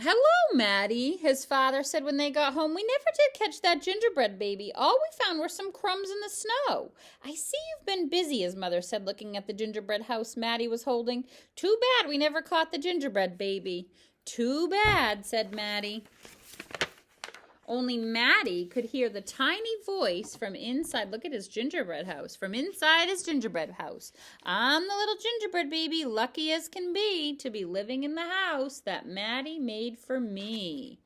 Hello, Maddie, his father said when they got home. We never did catch that gingerbread baby. All we found were some crumbs in the snow. I see you've been busy, his mother said, looking at the gingerbread house Maddie was holding. Too bad we never caught the gingerbread baby. Too bad, said Maddie. Only Maddie could hear the tiny voice from inside. Look at his gingerbread house. From inside his gingerbread house. I'm the little gingerbread baby, lucky as can be, to be living in the house that Maddie made for me.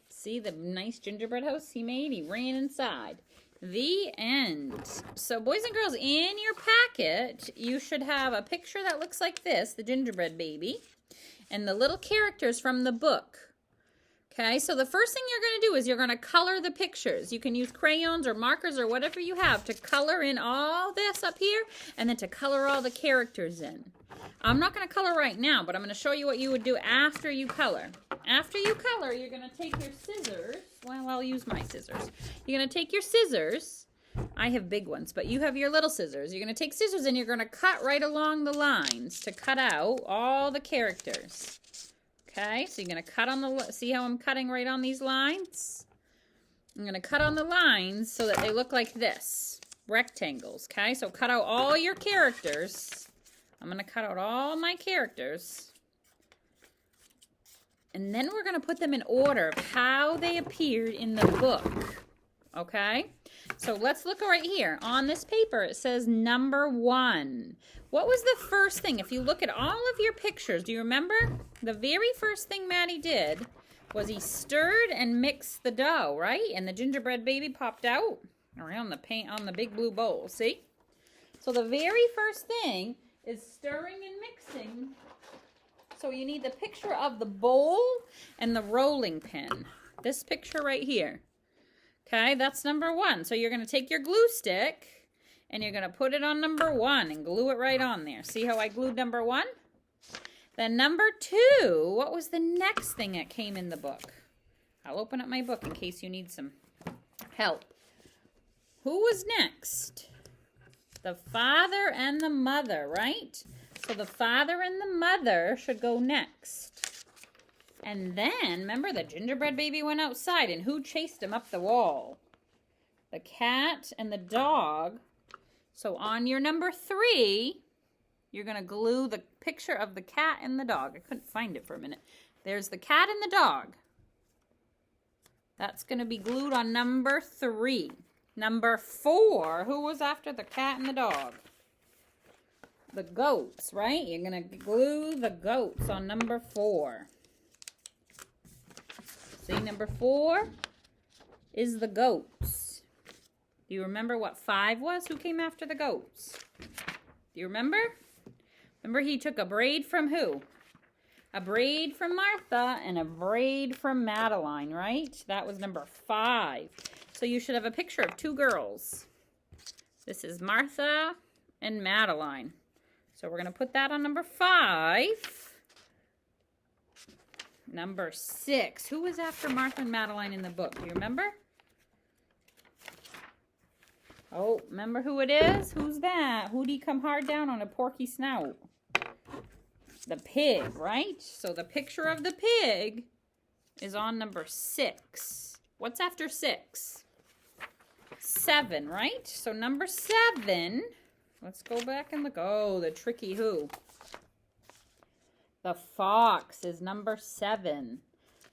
See the nice gingerbread house he made? He ran inside. The end. So, boys and girls, in your packet, you should have a picture that looks like this, the gingerbread baby, and the little characters from the book. Okay, so the first thing you're going to do is you're going to color the pictures. You can use crayons or markers or whatever you have to color in all this up here and then to color all the characters in. I'm not going to color right now, but I'm going to show you what you would do after you color. After you color, you're going to take your scissors. Well, I'll use my scissors. You're going to take your scissors. I have big ones, but you have your little scissors. You're going to take scissors and you're going to cut right along the lines to cut out all the characters. Okay, so you're going to cut on the, see how I'm cutting right on these lines? I'm going to cut on the lines so that they look like this, rectangles, okay? So cut out all your characters. I'm going to cut out all my characters. And then we're going to put them in order of how they appeared in the book, okay? So let's look right here. On this paper, it says number 1. What was the first thing? If you look at all of your pictures, do you remember? The very first thing Maddie did was he stirred and mixed the dough, right? And the gingerbread baby popped out around the paint on the big blue bowl, see? So the very first thing is stirring and mixing. So you need the picture of the bowl and the rolling pin. This picture right here. Okay, that's number 1. So you're going to take your glue stick and you're going to put it on number 1 and glue it right on there. See how I glued number 1? Then number 2, what was the next thing that came in the book? I'll open up my book in case you need some help. Who was next? The father and the mother, right? So the father and the mother should go next. And then, remember, the gingerbread baby went outside, and who chased him up the wall? The cat and the dog. So on your number 3, you're going to glue the picture of the cat and the dog. I couldn't find it for a minute. There's the cat and the dog. That's going to be glued on number 3. Number 4, who was after the cat and the dog? The goats, right? You're going to glue the goats on number 4. See, number 4 is the goats. Do you remember what 5 was? Who came after the goats? Do you remember? Remember he took a braid from who? A braid from Martha and a braid from Madeline, right? That was number 5. So you should have a picture of 2 girls. This is Martha and Madeline. So we're going to put that on number 5. Number 6. Who was after Martha and Madeline in the book? Do you remember? Oh, remember who it is? Who's that? Who'd he come hard down on a porky snout? The pig, right? So the picture of the pig is on number 6. What's after 6? 7, right? So number 7, let's go back and look. Oh, the tricky who? The fox is number 7.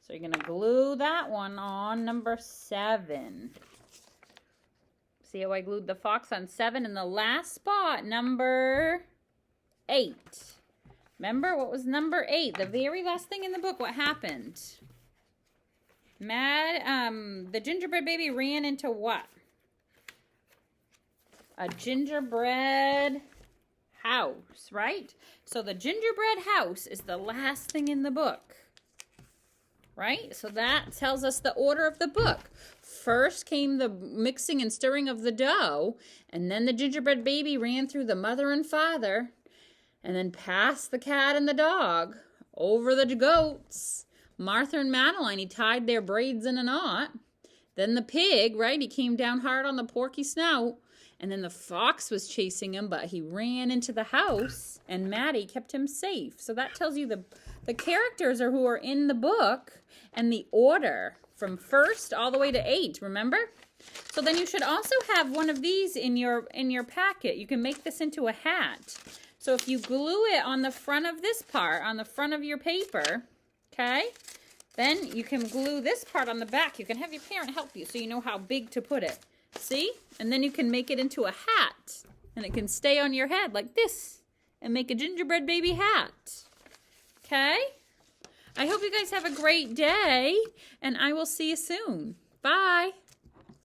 So you're going to glue that one on number 7. See how I glued the fox on 7? And the last spot, number 8. Remember, what was number 8? The very last thing in the book, what happened? The gingerbread baby ran into what? A gingerbread house, right? So the gingerbread house is the last thing in the book, right? So that tells us the order of the book. First came the mixing and stirring of the dough, and then the gingerbread baby ran through the mother and father, and then past the cat and the dog, over the goats. Martha and Madeline, he tied their braids in a knot. Then the pig, right, he came down hard on the porky snout, And then the fox was chasing him, but he ran into the house, and Maddie kept him safe. So that tells you the characters are who are in the book and the order from 1st all the way to 8, remember? So then you should also have one of these in your packet. You can make this into a hat. So if you glue it on the front of this part, on the front of your paper, okay, then you can glue this part on the back. You can have your parent help you so you know how big to put it. See? And then you can make it into a hat. And it can stay on your head like this. And make a gingerbread baby hat. Okay? I hope you guys have a great day. And I will see you soon. Bye.